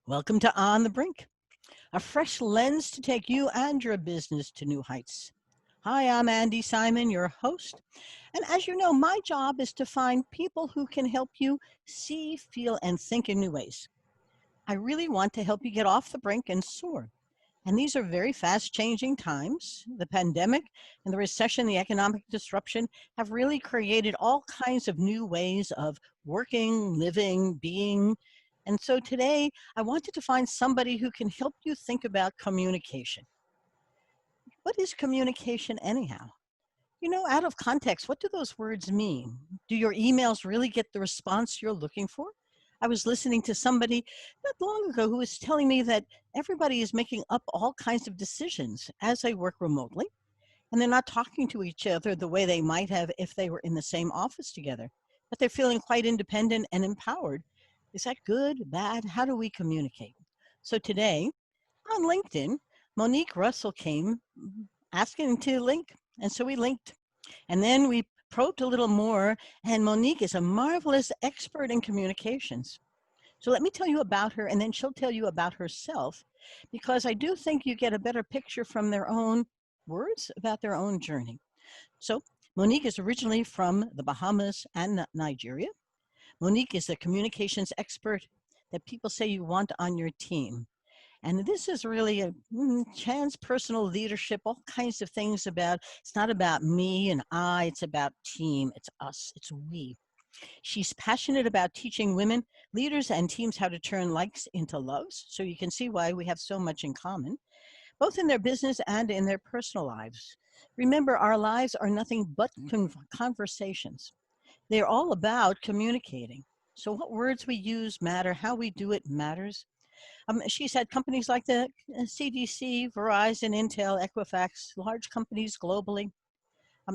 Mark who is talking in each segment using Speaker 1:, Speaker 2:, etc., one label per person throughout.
Speaker 1: Welcome to On the Brink, a fresh lens to take you and your business to new heights. Hi, I'm Andi Simon, your host. And as you know, my job is to find people who can help you see, feel, and think in new ways. I really want to help you get off the brink and soar. And these are very fast changing times. The pandemic and the recession, the economic disruption have really created all kinds of new ways of working, living, being. And so today I wanted to find somebody who can help you think about communication. What is communication anyhow? You know, out of context, what do those words mean? Do your emails really get the response you're looking for? I was listening to somebody not long ago who was telling me that everybody is making up all kinds of decisions as they work remotely, and they're not talking to each other the way they might have if they were in the same office together, but they're feeling quite independent and empowered. Is that good, bad? How do we communicate? So today on LinkedIn, Monique Russell came asking to link, and so we linked. And then we probed a little more, and Monique is a marvelous expert in communications. So let me tell you about her, and then she'll tell you about herself, because I do think you get a better picture from their own words about their own journey. So Monique is originally from the Bahamas and Nigeria. Monique is a communications expert that people say you want on your team. And this is really a transpersonal leadership, all kinds of things about, it's not about me and I, it's about team, it's us, it's we. She's passionate about teaching women, leaders, and teams how to turn likes into loves. So you can see why we have so much in common, both in their business and in their personal lives. Remember, our lives are nothing but conversations. They're all about communicating. So what words we use matter, how we do it matters. She's had companies like the CDC, Verizon, Intel, Equifax, large companies globally.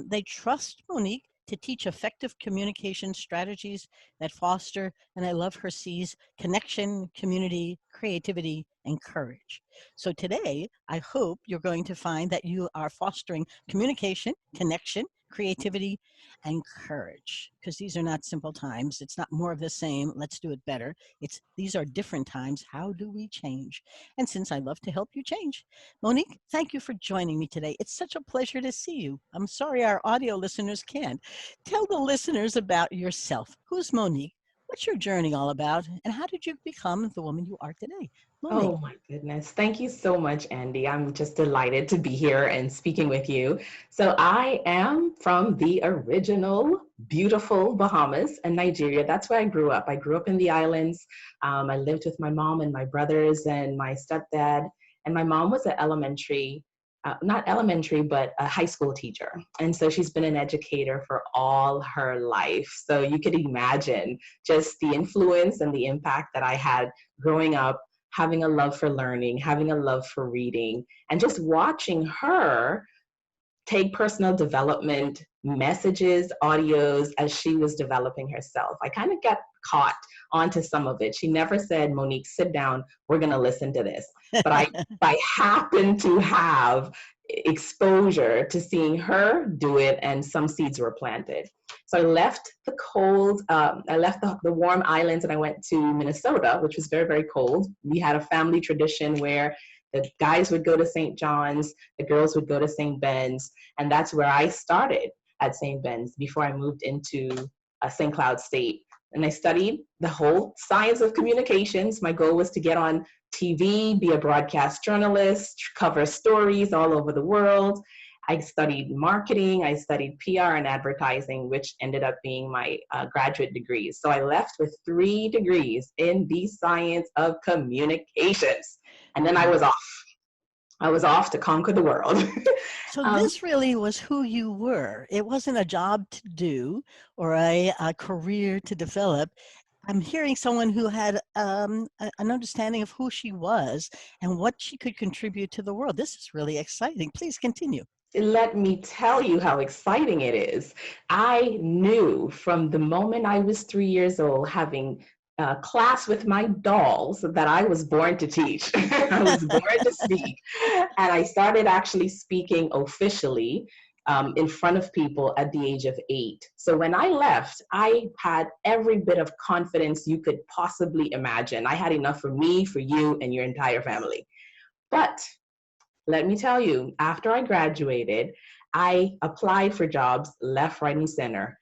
Speaker 1: They trust Monique to teach effective communication strategies that foster, and I love her C's, connection, community, creativity, and courage. So today, I hope you're going to find that you are fostering communication, connection, creativity, and courage, because these are not simple times. It's not more of the same. Let's do it better. These are different times. How do we change? And since I love to help you change, Monique, thank you for joining me today. It's such a pleasure to see you. I'm sorry our audio listeners can't. Tell the listeners about yourself. Who's Monique? What's your journey all about? And how did you become the woman you are today? Monique.
Speaker 2: Oh my goodness. Thank you so much, Andy. I'm just delighted to be here and speaking with you. So I am from the original beautiful Bahamas and Nigeria. That's where I grew up. I grew up in the islands. I lived with my mom and my brothers and my stepdad. And my mom was an not elementary, but a high school teacher. And so she's been an educator for all her life. So you could imagine just the influence and the impact that I had growing up, having a love for learning, having a love for reading, and just watching her take personal development messages, audios as she was developing herself. I kind of got caught onto some of it. She never said, Monique, sit down, we're going to listen to this. But I happened to have exposure to seeing her do it, and some seeds were planted. So I left I left the warm islands, and I went to Minnesota, which was very, very cold. We had a family tradition where the guys would go to St. John's, the girls would go to St. Ben's, and that's where I started at St. Ben's before I moved into St. Cloud State. And I studied the whole science of communications. My goal was to get on TV, be a broadcast journalist, cover stories all over the world. I studied marketing, I studied PR and advertising, which ended up being my graduate degrees. So I left with 3 degrees in the science of communications. And then I was off. I was off to conquer the world.
Speaker 1: So this really was who you were. It wasn't a job to do or a career to develop. I'm hearing someone who had an understanding of who she was and what she could contribute to the world. This is really exciting. Please continue.
Speaker 2: Let me tell you how exciting it is. I knew from the moment I was 3 years old, having class with my dolls, that I was born to teach. I was born to speak. And I started actually speaking officially in front of people at the age of 8. So when I left, I had every bit of confidence you could possibly imagine. I had enough for me, for you, and your entire family. But let me tell you, after I graduated, I applied for jobs left, right, and center.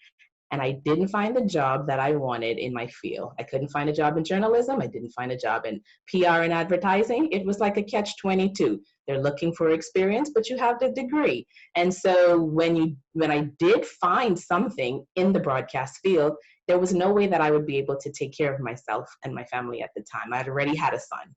Speaker 2: And I didn't find the job that I wanted in my field. I couldn't find a job in journalism. I didn't find a job in PR and advertising. It was like a catch-22. They're looking for experience, but you have the degree. And so when I did find something in the broadcast field, there was no way that I would be able to take care of myself and my family at the time. I had already had a son.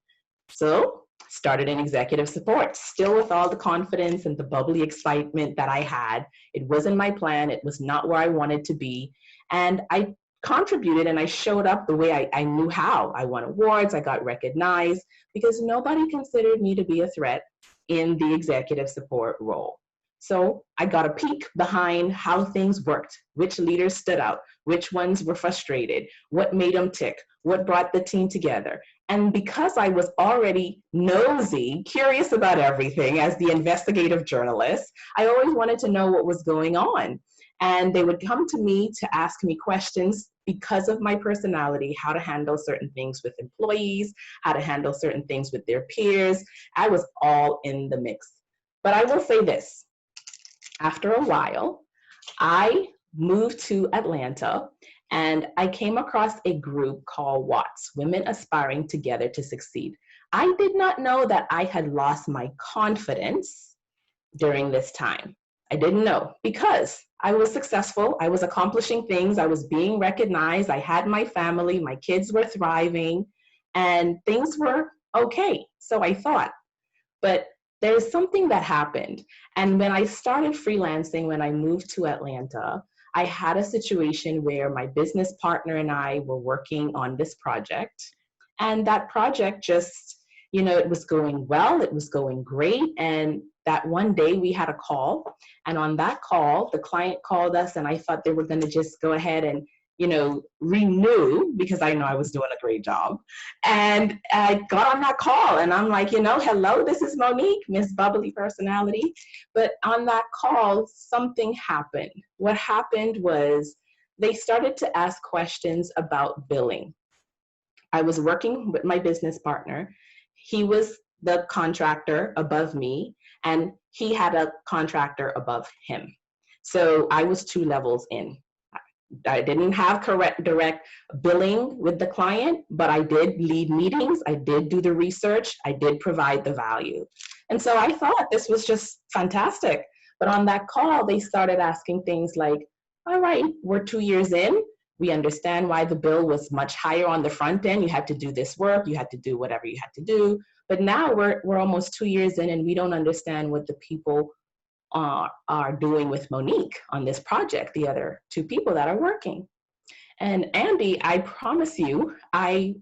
Speaker 2: So started in executive support, still with all the confidence and the bubbly excitement that I had. It wasn't my plan. It was not where I wanted to be. And I contributed and I showed up the way I knew how. I won awards, I got recognized, because nobody considered me to be a threat in the executive support role. So I got a peek behind how things worked, which leaders stood out, which ones were frustrated, what made them tick, what brought the team together. And because I was already nosy, curious about everything as the investigative journalist, I always wanted to know what was going on. And they would come to me to ask me questions because of my personality, how to handle certain things with employees, how to handle certain things with their peers. I was all in the mix. But I will say this, after a while, I moved to Atlanta and I came across a group called WATS, Women Aspiring Together to Succeed. I did not know that I had lost my confidence during this time. I didn't know because I was successful. I was accomplishing things. I was being recognized. I had my family. My kids were thriving and things were okay. So I thought, but there's something that happened. And when I started freelancing, when I moved to Atlanta, I had a situation where my business partner and I were working on this project. And that project just, it was going well, it was going great. And that one day we had a call. And on that call, the client called us and I thought they were going to just go ahead and renew, because I know I was doing a great job. And I got on that call and I'm like, hello, this is Monique, Miss Bubbly Personality. But on that call, something happened. What happened was they started to ask questions about billing. I was working with my business partner. He was the contractor above me and he had a contractor above him. So I was 2 levels in. I didn't have direct billing with the client, but I did lead meetings. I did do the research. I did provide the value. And so I thought this was just fantastic. But on that call, they started asking things like, all right, we're 2 years in. We understand why the bill was much higher on the front end. You had to do this work. You had to do whatever you had to do. But now we're almost 2 years in and we don't understand what the people are doing with Monique on this project, the other 2 people that are working. And Andi, I promise you, I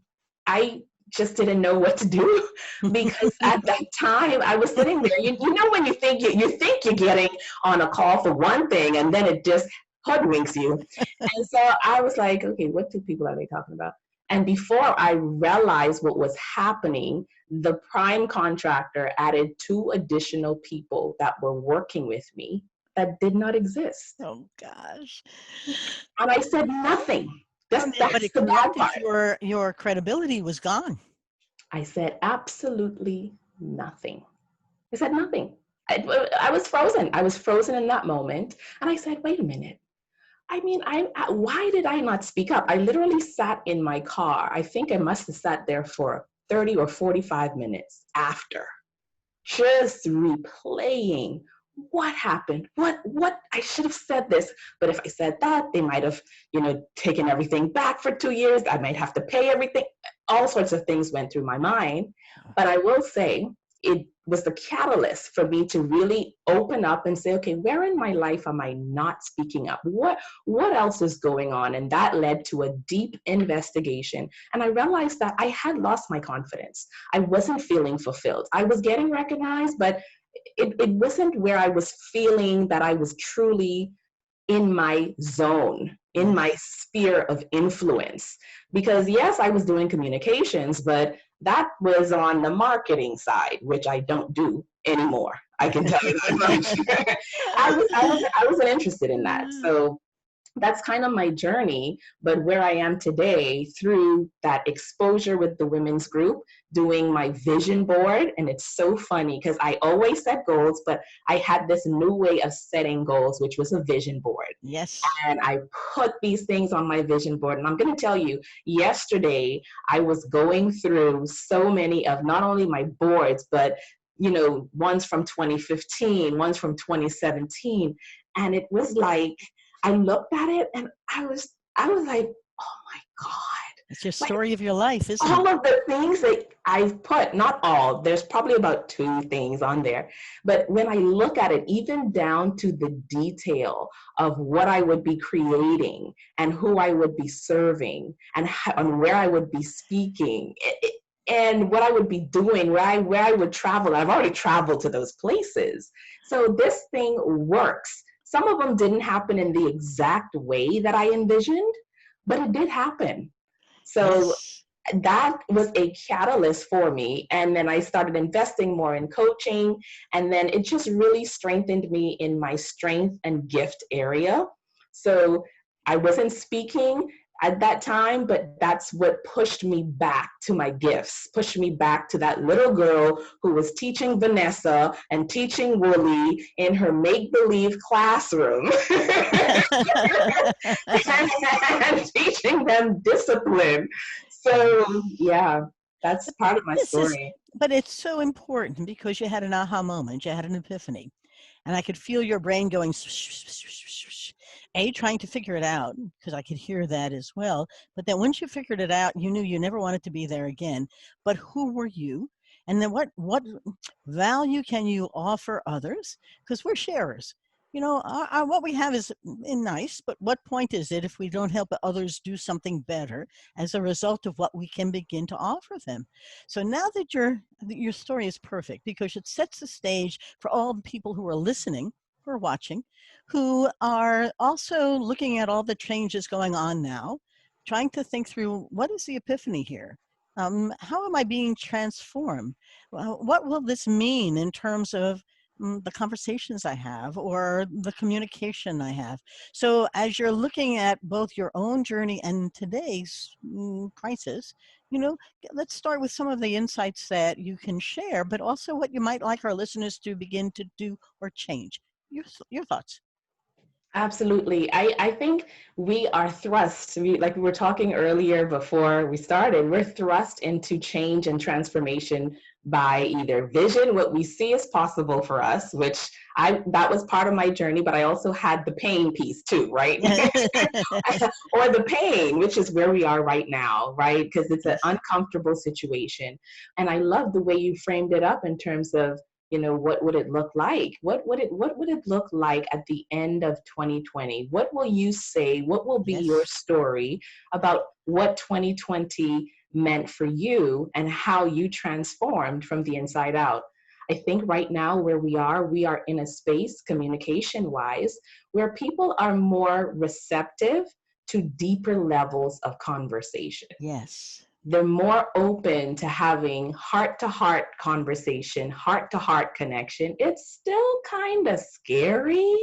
Speaker 2: just didn't know what to do because at that time I was sitting there. You know when you think you're getting on a call for one thing and then it just hoodwinks you. And so I was like, okay, what 2 people are they talking about? And before I realized what was happening, the prime contractor added 2 additional people that were working with me that did not exist.
Speaker 1: Oh, gosh.
Speaker 2: And I said nothing. That's
Speaker 1: But
Speaker 2: the bad part.
Speaker 1: Your credibility was gone.
Speaker 2: I said absolutely nothing. I said nothing. I was frozen. I was frozen in that moment. And I said, wait a minute. I mean, why did I not speak up? I literally sat in my car. I think I must have sat there for 30 or 45 minutes after, just replaying what happened, what I should have said this, but if I said that, they might have, taken everything back for 2 years. I might have to pay everything. All sorts of things went through my mind. But I will say, it was the catalyst for me to really open up and say, okay, where in my life am I not speaking up? What else is going on? And that led to a deep investigation. And I realized that I had lost my confidence. I wasn't feeling fulfilled. I was getting recognized, but it wasn't where I was feeling that I was truly in my zone, in my sphere of influence. Because yes, I was doing communications, but that was on the marketing side, which I don't do anymore. I can tell you that much. I wasn't interested in that. So that's kind of my journey, but where I am today through that exposure with the women's group, doing my vision board. And it's so funny because I always set goals, but I had this new way of setting goals, which was a vision board.
Speaker 1: Yes.
Speaker 2: And I put these things on my vision board. And I'm going to tell you, yesterday I was going through so many of not only my boards, but ones from 2015, ones from 2017. And it was like, I looked at it and I was like, oh my God.
Speaker 1: It's your
Speaker 2: Like,
Speaker 1: story of your life, isn't
Speaker 2: all
Speaker 1: it?
Speaker 2: of the things that I've put, not all, there's probably about 2 things on there. But when I look at it, even down to the detail of what I would be creating and who I would be serving and where I would be speaking, and what I would be doing, where I would travel. I've already traveled to those places. So this thing works. Some of them didn't happen in the exact way that I envisioned, but it did happen. So
Speaker 1: Yes.
Speaker 2: that was a catalyst for me. And then I started investing more in coaching. And then it just really strengthened me in my strength and gift area. So I wasn't speaking at that time, but that's what pushed me back to my gifts, pushed me back to that little girl who was teaching Vanessa and teaching Wooly in her make-believe classroom and teaching them discipline. So yeah, that's part of my
Speaker 1: This is,
Speaker 2: story.
Speaker 1: but it's so important because you had an aha moment, you had an epiphany, and I could feel your brain going, trying to figure it out, because I could hear that as well. But then once you figured it out, you knew you never wanted to be there again. But who were you? And then what value can you offer others? Because we're sharers. What we have is nice, but what point is it if we don't help others do something better as a result of what we can begin to offer them? So now that your story is perfect because it sets the stage for all the people who are listening, who are watching, who are also looking at all the changes going on now, trying to think through what is the epiphany here? How am I being transformed? What will this mean in terms of the conversations I have or the communication I have? So as you're looking at both your own journey and today's crisis, let's start with some of the insights that you can share, but also what you might like our listeners to begin to do or change. Your thoughts.
Speaker 2: Absolutely. I think we are thrust, like we were talking earlier before we started, we're thrust into change and transformation by either vision, what we see is possible for us, which that was part of my journey, but I also had the pain piece too, right? Or the pain, which is where we are right now, right? Because it's an
Speaker 1: Yes.
Speaker 2: uncomfortable situation. And I love the way you framed it up in terms of, what would it look like? What would it look like at the end of 2020? What will you say? What will be your
Speaker 1: Yes.
Speaker 2: story about what 2020 meant for you and how you transformed from the inside out? I think right now where we are in a space communication wise where people are more receptive to deeper levels of conversation.
Speaker 1: Yes.
Speaker 2: They're more open to having heart-to-heart conversation, heart-to-heart connection. It's still kind of scary,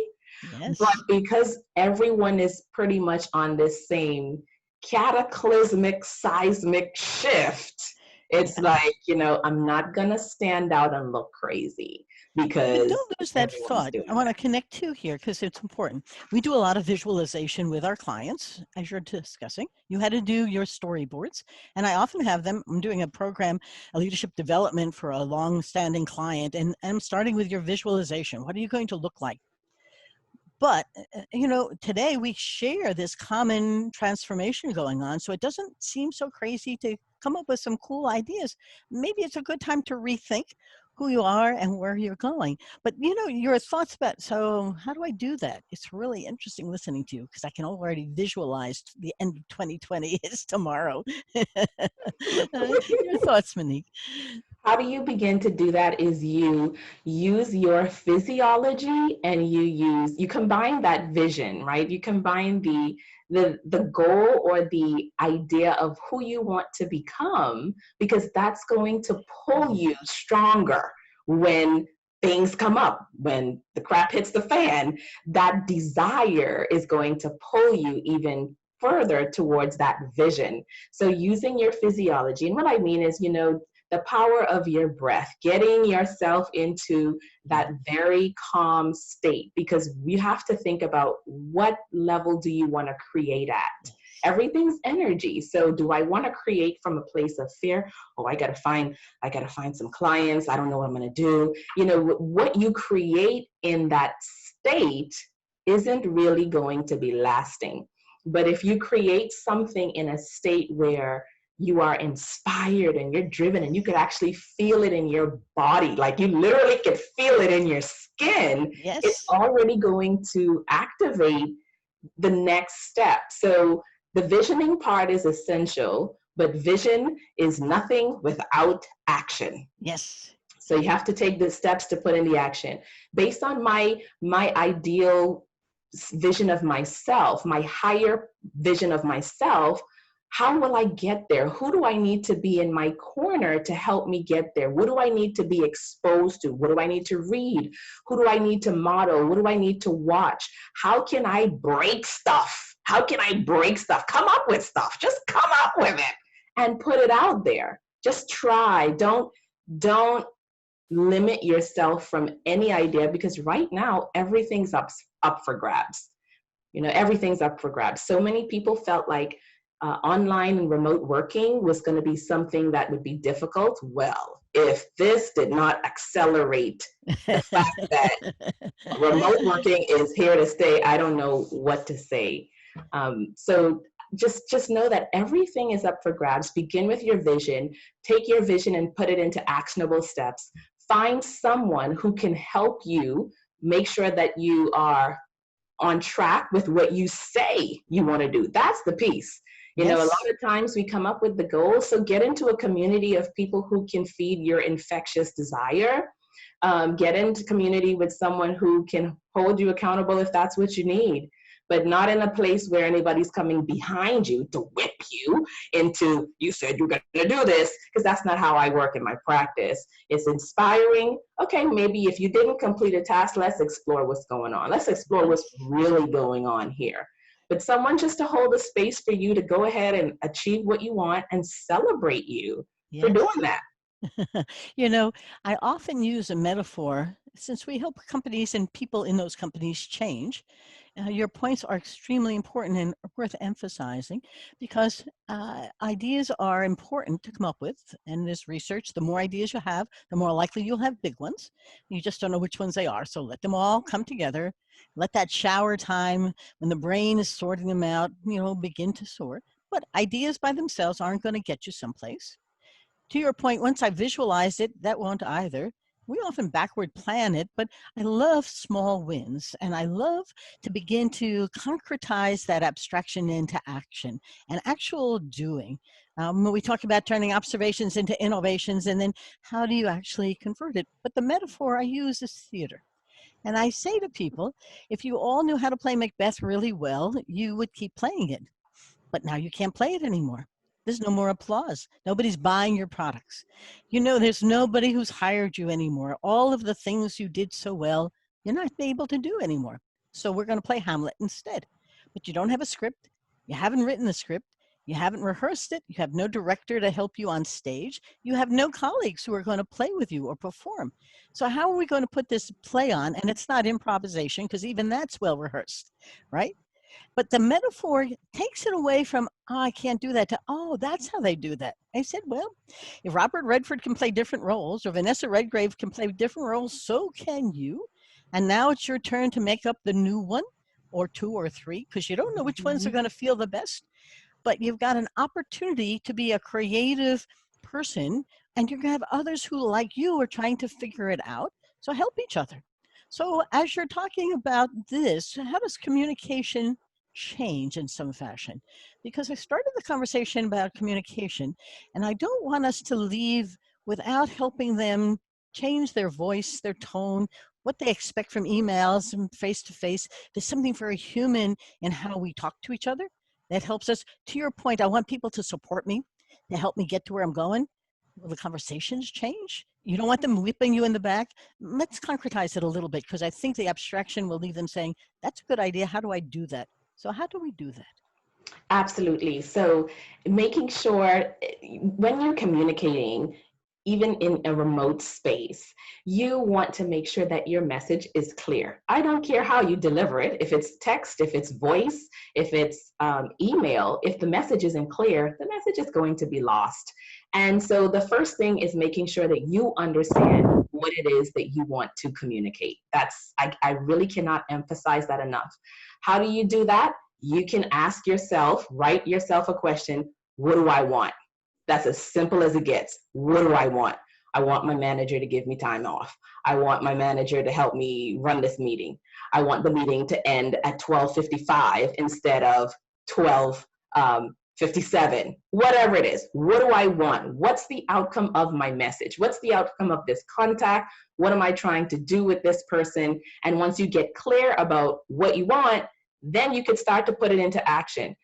Speaker 2: but
Speaker 1: Yes.
Speaker 2: because everyone is pretty much on this same cataclysmic, seismic shift, it's
Speaker 1: Yeah.
Speaker 2: like, I'm not going to stand out and look crazy
Speaker 1: But
Speaker 2: because
Speaker 1: don't lose that
Speaker 2: everyone's
Speaker 1: thought. I
Speaker 2: doing
Speaker 1: want
Speaker 2: it.
Speaker 1: to connect to here because it's important. We do a lot of visualization with our clients, as you're discussing. You had to do your storyboards, and I often have them. I'm doing a program, a leadership development for a long-standing client, and I'm starting with your visualization. What are you going to look like? But, today we share this common transformation going on, so it doesn't seem so crazy to come up with some cool ideas. Maybe it's a good time to rethink who you are and where you're going. But, your thoughts about, so how do I do that? It's really interesting listening to you because I can already visualize the end of 2020 is tomorrow. Your thoughts, Monique?
Speaker 2: How do you begin to do that is you use your physiology and you combine that vision, right? You combine the goal or the idea of who you want to become, because that's going to pull you stronger when things come up, when the crap hits the fan, that desire is going to pull you even further towards that vision. So using your physiology, and what I mean is, the power of your breath, getting yourself into that very calm state, because you have to think about what level do you want to create at. Everything's energy. So do I want to create from a place of fear? Oh, I gotta find some clients. I don't know what I'm gonna do. What you create in that state isn't really going to be lasting. But if you create something in a state where you are inspired and you're driven and you could actually feel it in your body, like you literally could feel it in your skin, it's
Speaker 1: Yes.
Speaker 2: already going to activate the next step. So the visioning part is essential, but vision is nothing without action.
Speaker 1: Yes.
Speaker 2: So you have to take the steps to put in the action. Based on my ideal vision of myself, my higher vision of myself, how will I get there? Who do I need to be in my corner to help me get there? What do I need to be exposed to? What do I need to read? Who do I need to model? What do I need to watch? How can I break stuff? How can I break stuff? Come up with stuff. Just come up with it and put it out there. Just try. Don't limit yourself from any idea, because right now everything's up for grabs. Everything's up for grabs. So many people felt like online and remote working was going to be something that would be difficult. Well, if this did not accelerate the fact that remote working is here to stay, I don't know what to say. So just know that everything is up for grabs. Begin with your vision. Take your vision and put it into actionable steps. Find someone who can help you make sure that you are on track with what you say you want to do. That's the piece. A lot of times we come up with the goals. So get into a community of people who can feed your infectious desire. Get into community with someone who can hold you accountable if that's what you need, but not in a place where anybody's coming behind you to whip you into, you said you're going to do this, because that's not how I work in my practice. It's inspiring. Okay, maybe if you didn't complete a task, let's explore what's going on. Let's explore what's really going on here. But someone just to hold a space for you to go ahead and achieve what you want and celebrate you for doing that.
Speaker 1: I often use a metaphor since we help companies and people in those companies change. Your points are extremely important and worth emphasizing, because ideas are important to come up with. And this research, the more ideas you have, the more likely you'll have big ones. You just don't know which ones they are. So let them all come together. Let that shower time, when the brain is sorting them out, begin to sort. But ideas by themselves aren't going to get you someplace. To your point, once I visualized it, that won't either. We often backward plan it, but I love small wins, and I love to begin to concretize that abstraction into action and actual doing. When we talk about turning observations into innovations, and then how do you actually convert it? But the metaphor I use is theater. And I say to people, if you all knew how to play Macbeth really well, you would keep playing it. But now you can't play it anymore. There's no more applause. Nobody's buying your products. There's nobody who's hired you anymore. All of the things you did so well, you're not able to do anymore. So we're going to play Hamlet instead. But you don't have a script. You haven't written the script. You haven't rehearsed it. You have no director to help you on stage. You have no colleagues who are going to play with you or perform. So how are we going to put this play on? And it's not improvisation, because even that's well rehearsed, right? But the metaphor takes it away from, oh, I can't do that, to, oh, that's how they do that. I said, well, if Robert Redford can play different roles, or Vanessa Redgrave can play different roles, so can you. And now it's your turn to make up the new one, or two or three, because you don't know which ones are going to feel the best. But you've got an opportunity to be a creative person, and you're going to have others who, like you, are trying to figure it out. So help each other. So as you're talking about this, how does communication change in some fashion? Because I started the conversation about communication, and I don't want us to leave without helping them change their voice, their tone, what they expect from emails and face-to-face. There's something very human in how we talk to each other that helps us. To your point, I want people to support me, to help me get to where I'm going. Will the conversations change? You don't want them whipping you in the back. Let's concretize it a little bit, because I think the abstraction will leave them saying, that's a good idea. How do I do that? So how do we do that?
Speaker 2: Absolutely. So making sure when you're communicating, even in a remote space, you want to make sure that your message is clear. I don't care how you deliver it, if it's text, if it's voice, if it's email, if the message isn't clear, the message is going to be lost. And so the first thing is making sure that you understand what it is that you want to communicate. I really cannot emphasize that enough. How do you do that? You can ask yourself, write yourself a question, what do I want? That's as simple as it gets. What do I want? I want my manager to give me time off. I want my manager to help me run this meeting. I want the meeting to end at 12:55 instead of 12:57. Whatever it is, what do I want? What's the outcome of my message? What's the outcome of this contact? What am I trying to do with this person? And once you get clear about what you want, then you can start to put it into action.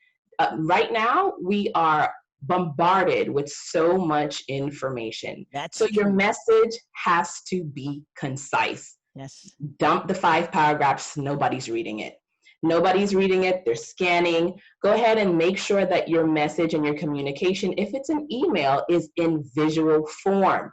Speaker 2: Right now, we are bombarded with so much information.
Speaker 1: That's
Speaker 2: So your
Speaker 1: true.
Speaker 2: message has to be concise.
Speaker 1: Yes.
Speaker 2: Dump the 5 paragraphs, nobody's reading it. Nobody's reading it, they're scanning. Go ahead and make sure that your message and your communication, if it's an email, is in visual form.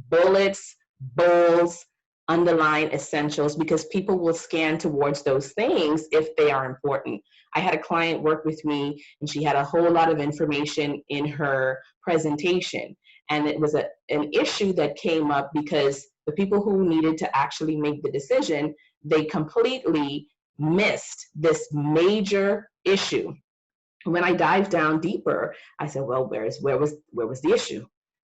Speaker 2: Bullets, bulls, underline essentials, because people will scan towards those things if they are important. I had a client work with me and she had a whole lot of information in her presentation. And it was an issue that came up because the people who needed to actually make the decision, they completely missed this major issue. When I dived down deeper, I said, well, where was the issue?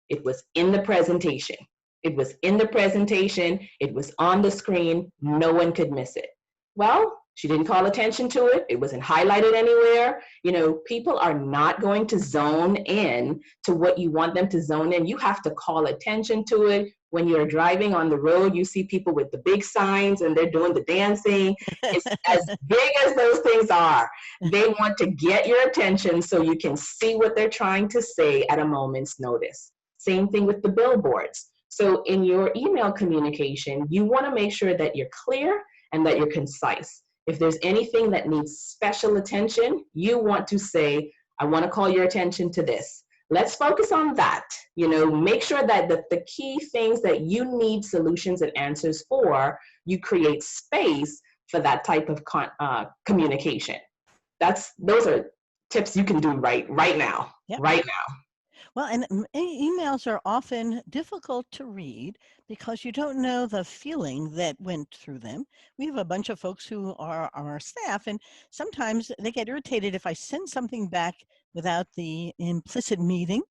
Speaker 2: It was in the presentation. It was in the presentation. It was on the screen. No one could miss it. Well, she didn't call attention to it. It wasn't highlighted anywhere. You know, people are not going to zone in to what you want them to zone in. You have to call attention to it. When you're driving on the road, you see people with the big signs and they're doing the dancing. It's as big as those things are. They want to get your attention so you can see what they're trying to say at a moment's notice. Same thing with the billboards. So in your email communication, you want to make sure that you're clear and that you're concise. If there's anything that needs special attention, you want to say, I want to call your attention to this. Let's focus on that. You know, make sure that the key things that you need solutions and answers for, you create space for that type of communication. Those are tips you can do right now,
Speaker 1: Yep.
Speaker 2: right now.
Speaker 1: Well, and emails are often difficult to read because you don't know the feeling that went through them. We have a bunch of folks who are our staff, and sometimes they get irritated if I send something back without the implicit meaning,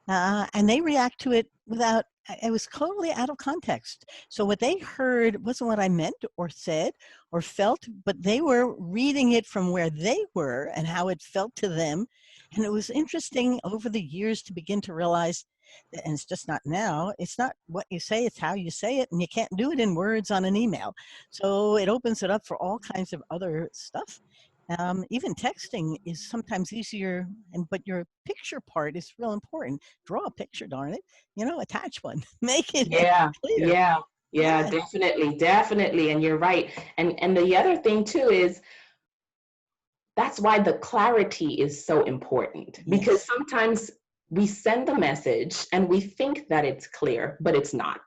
Speaker 1: and they react to it without, it was totally out of context. So what they heard wasn't what I meant or said or felt, but they were reading it from where they were and how it felt to them. And it was interesting over the years to begin to realize that, and it's just not now, it's not what you say, it's how you say it, and you can't do it in words on an email. So it opens it up for all kinds of other stuff. Even texting is sometimes easier, but your picture part is real important. Draw a picture, darn it. You know, attach one, make it
Speaker 2: Yeah,
Speaker 1: clear.
Speaker 2: yeah, definitely. And you're right. And the other thing too is that's why the clarity is so important, because
Speaker 1: Yes.
Speaker 2: sometimes we send the message and we think that it's clear, but it's not.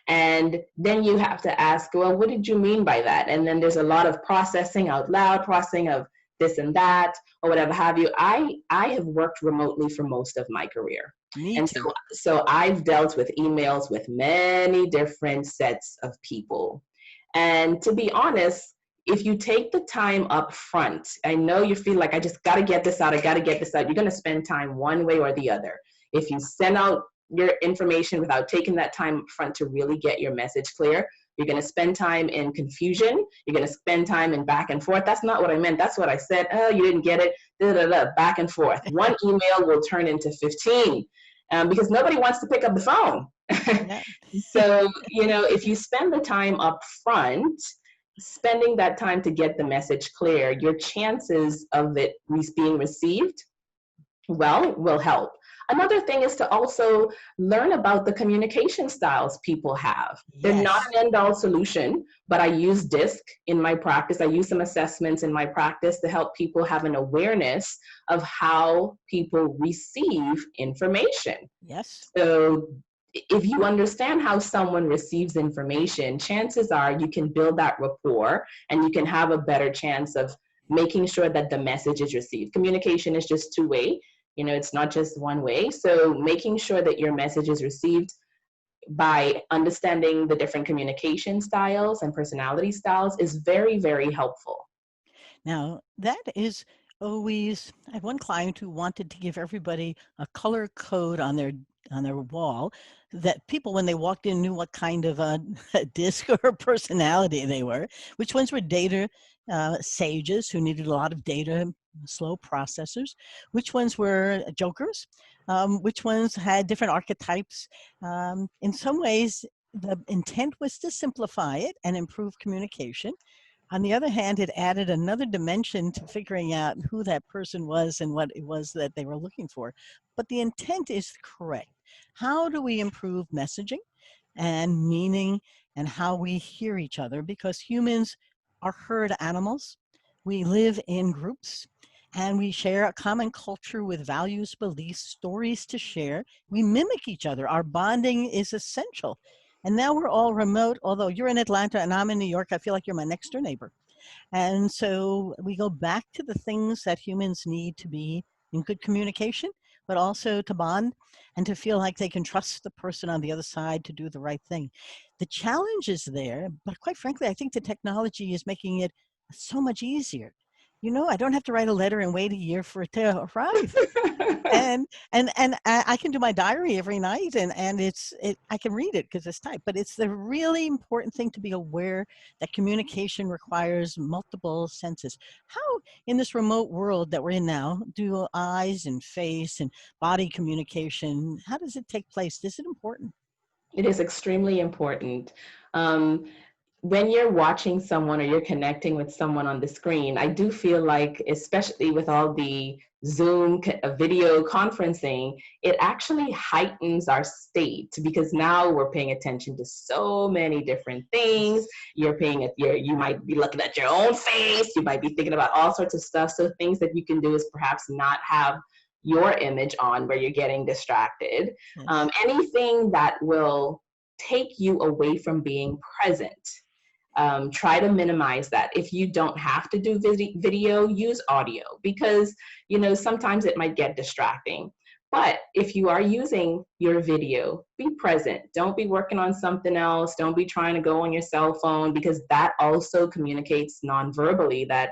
Speaker 2: And then you have to ask, well, what did you mean by that? And then there's a lot of processing out loud, processing of this and that, or whatever have you. I have worked remotely for most of my career.
Speaker 1: Me
Speaker 2: And
Speaker 1: too.
Speaker 2: so I've dealt with emails with many different sets of people. And to be honest, if you take the time up front, I know you feel like I just got to get this out, I got to get this out. You're going to spend time one way or the other. If you send out your information without taking that time up front to really get your message clear, you're going to spend time in confusion. You're going to spend time in back and forth. That's not what I meant. That's what I said. Oh, you didn't get it. Back and forth. One email will turn into 15 because nobody wants to pick up the phone.
Speaker 1: Yeah.
Speaker 2: So, you know, if you spend the time up front, spending that time to get the message clear, your chances of it being received, well, will help. Another thing is to also learn about the communication styles people have. They're not
Speaker 1: Yes.
Speaker 2: an end-all solution, but I use DISC in my practice. I use some assessments in my practice to help people have an awareness of how people receive information.
Speaker 1: Yes.
Speaker 2: So if you understand how someone receives information, chances are you can build that rapport and you can have a better chance of making sure that the message is received. Communication is just two-way. You know, it's not just one way. So making sure that your message is received by understanding the different communication styles and personality styles is very, very helpful.
Speaker 1: Now, that is always, I had one client who wanted to give everybody a color code on their wall that people, when they walked in, knew what kind of a disc or personality they were, which ones were data sages who needed a lot of data, slow processors, which ones were jokers, which ones had different archetypes. In some ways, the intent was to simplify it and improve communication. On the other hand, it added another dimension to figuring out who that person was and what it was that they were looking for. But the intent is correct. How do we improve messaging and meaning and how we hear each other? Because humans are herd animals. We live in groups and we share a common culture with values, beliefs, stories to share. We mimic each other. Our bonding is essential. And now we're all remote, although you're in Atlanta and I'm in New York, I feel like you're my next door neighbor. And so we go back to the things that humans need to be in good communication, but also to bond and to feel like they can trust the person on the other side to do the right thing. The challenge is there, but quite frankly, I think the technology is making it so much easier. You know, I don't have to write a letter and wait a year for it to arrive. And I can do my diary every night, and I can read it because it's typed. But it's the really important thing to be aware that communication requires multiple senses. How in this remote world that we're in now do eyes and face and body communication? How does it take place? Is it important?
Speaker 2: It is extremely important. Um, when you're watching someone or you're connecting with someone on the screen, I do feel like, especially with all the Zoom video conferencing, it actually heightens our state because now we're paying attention to so many different things. You're paying at you might be looking at your own face. You might be thinking about all sorts of stuff. So things that you can do is perhaps not have your image on where you're getting distracted.
Speaker 1: Yes.
Speaker 2: Anything that will take you away from being present, try to minimize that. If you don't have to do video, use audio because, you know, sometimes it might get distracting. But if you are using your video, be present. Don't be working on something else. Don't be trying to go on your cell phone because that also communicates non-verbally that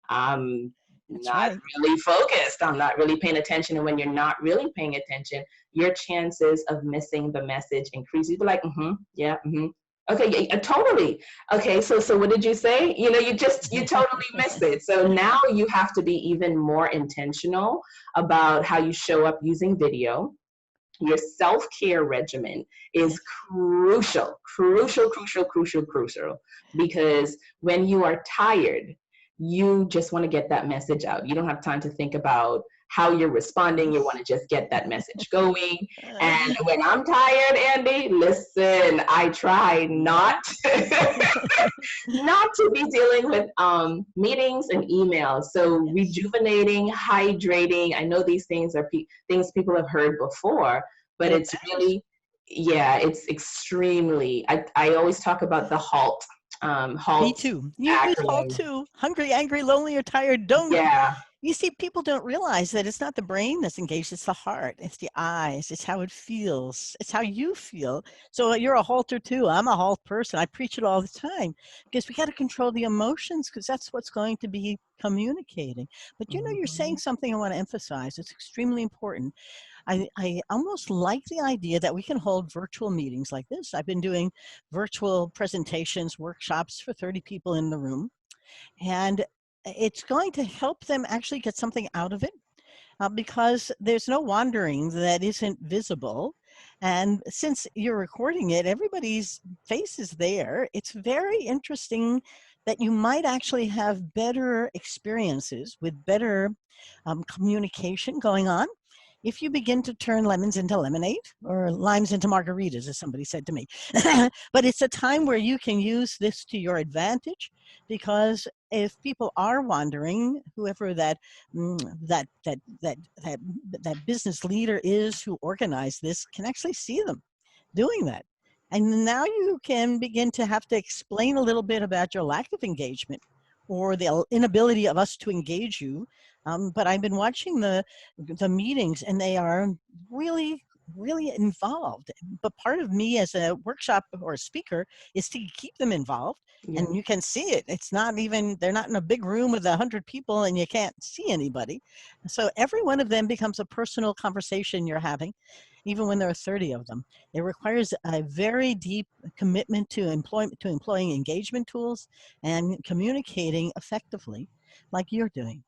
Speaker 2: I'm
Speaker 1: That's
Speaker 2: not
Speaker 1: right.
Speaker 2: really focused. I'm not really paying attention. And when you're not really paying attention, your chances of missing the message increase. You'd be like, yeah, okay, yeah, totally. Okay, so what did you say? You know, you totally missed it. So now you have to be even more intentional about how you show up using video. Your self-care regimen is
Speaker 1: Yes.
Speaker 2: crucial, because when you are tired, you just want to get that message out. You don't have time to think about how you're responding. You want to just get that message going. And when I'm tired, Andi, listen, I try not not to be dealing with meetings and emails. So
Speaker 1: Yes.
Speaker 2: rejuvenating, hydrating. I know these things are things people have heard before, but
Speaker 1: But it
Speaker 2: it's
Speaker 1: matters.
Speaker 2: really, yeah, it's extremely. I always talk about the HALT,
Speaker 1: Me
Speaker 2: HALT
Speaker 1: too. You use all
Speaker 2: acronym.
Speaker 1: too. Hungry, angry, lonely, or tired. Don't.
Speaker 2: Yeah,
Speaker 1: You see, people don't realize that it's not the brain that's engaged, it's the heart, it's the eyes, it's how it feels, it's how you feel. So you're a halter too. I'm a halt person. I preach it all the time because we got to control the emotions because that's what's going to be communicating. But you know, you're saying
Speaker 2: mhm.
Speaker 1: something I want to emphasize. It's extremely important. I almost like the idea that we can hold virtual meetings like this. I've been doing virtual presentations, workshops for 30 people in the room, and it's going to help them actually get something out of it because there's no wandering that isn't visible. And since you're recording it, everybody's face is there. It's very interesting that you might actually have better experiences with better communication going on. if you begin to turn lemons into lemonade or limes into margaritas, as somebody said to me. But it's a time where you can use this to your advantage, because if people are wandering, whoever that business leader is who organized this can actually see them doing that. And now you can begin to have to explain a little bit about your lack of engagement or the inability of us to engage you. But I've been watching the meetings, and they are really, really involved. But part of me as a workshop or a speaker is to keep them involved.
Speaker 2: Yeah.
Speaker 1: And you can see it. It's not even, they're not in a big room with 100 people and you can't see anybody. So every one of them becomes a personal conversation you're having, even when there are 30 of them. It requires a very deep commitment to employing engagement tools and communicating effectively like you're doing.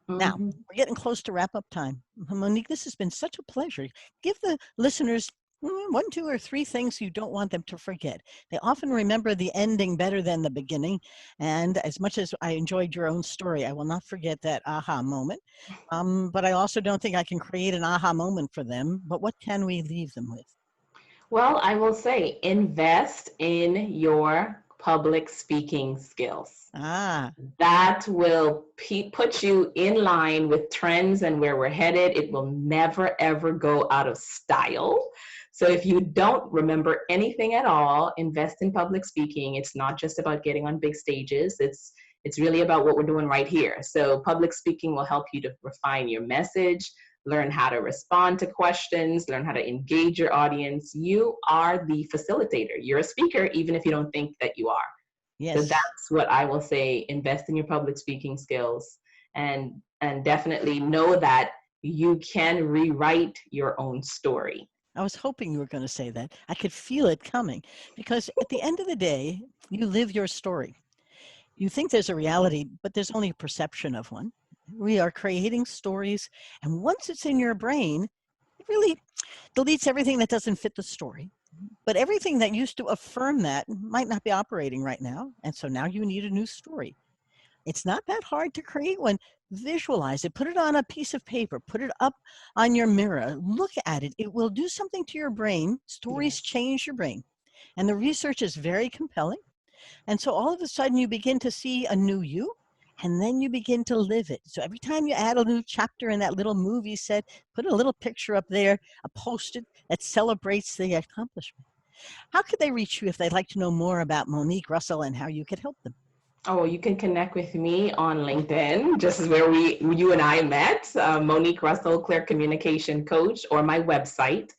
Speaker 1: Now,
Speaker 2: Mhm.
Speaker 1: we're getting close to wrap up time. Monique, this has been such a pleasure. Give the listeners one, two, or three things you don't want them to forget. They often remember the ending better than the beginning. And as much as I enjoyed your own story, I will not forget that aha moment. But I also don't think I can create an aha moment for them. But what can we leave them with?
Speaker 2: Well, I will say invest in your public speaking skills.
Speaker 1: Ah,
Speaker 2: That will put you in line with trends and where we're headed. It will never, ever go out of style. So if you don't remember anything at all, invest in public speaking. It's not just about getting on big stages. It's really about what we're doing right here. So public speaking will help you to refine your message, learn how to respond to questions, learn how to engage your audience. You are the facilitator. You're a speaker, even if you don't think that you are. So
Speaker 1: yes.
Speaker 2: that's what I will say: invest in your public speaking skills, and definitely know that you can rewrite your own story.
Speaker 1: I was hoping you were going to say that. I could feel it coming, because at the end of the day, you live your story. You think there's a reality, but there's only a perception of one. We are creating stories, and once it's in your brain, it really deletes everything that doesn't fit the story. But everything that used to affirm that might not be operating right now. And so now you need a new story. It's not that hard to create one. Visualize it, put it on a piece of paper, put it up on your mirror, look at it. It will do something to your brain. Stories
Speaker 2: Yes.
Speaker 1: change your brain. And the research is very compelling. And so all of a sudden you begin to see a new you, and then you begin to live it. So every time you add a new chapter in that little movie set, put a little picture up there, a post-it that celebrates the accomplishment. How could they reach you if they'd like to know more about Monique Russell and how you could help them?
Speaker 2: Oh, you can connect with me on LinkedIn, just as where you and I met, Monique Russell, Clear Communication Coach, or my website,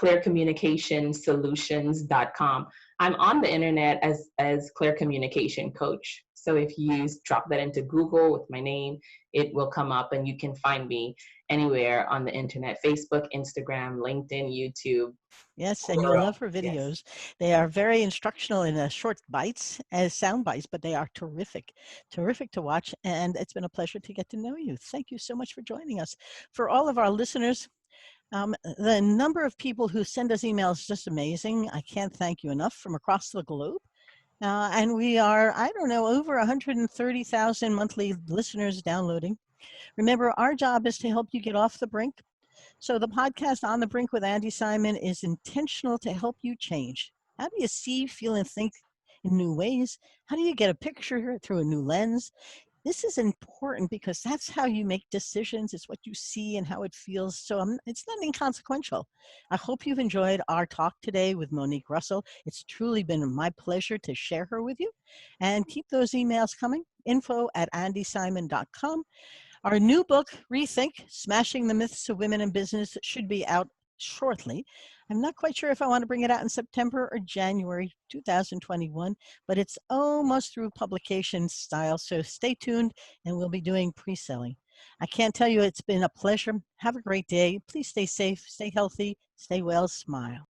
Speaker 2: clearcommunicationsolutions.com. I'm on the internet as Clear Communication Coach. So if you drop that into Google with my name, it will come up, and you can find me anywhere on the internet: Facebook, Instagram, LinkedIn, YouTube.
Speaker 1: Yes, and you'll
Speaker 2: Quora.
Speaker 1: love her
Speaker 2: Yes.
Speaker 1: videos. They are very instructional in short bites, as sound bites, but they are terrific, terrific to watch. And it's been a pleasure to get to know you. Thank you so much for joining us. For all of our listeners, the number of people who send us emails is just amazing. I can't thank you enough, from across the globe. And we are, I don't know, over 130,000 monthly listeners downloading. Remember, our job is to help you get off the brink. So the podcast On the Brink with Andi Simon is intentional to help you change. How do you see, feel, and think in new ways? How do you get a picture through a new lens? This is important because that's how you make decisions. It's what you see and how it feels. So it's not inconsequential. I hope you've enjoyed our talk today with Monique Russell. It's truly been my pleasure to share her with you. And keep those emails coming. info@andisimon.com. Our new book, Rethink: Smashing the Myths of Women in Business, should be out shortly. I'm not quite sure if I want to bring it out in September or January 2021, but it's almost through publication style. So stay tuned, and we'll be doing pre-selling. I can't tell you, it's been a pleasure. Have a great day. Please stay safe, stay healthy, stay well, smile.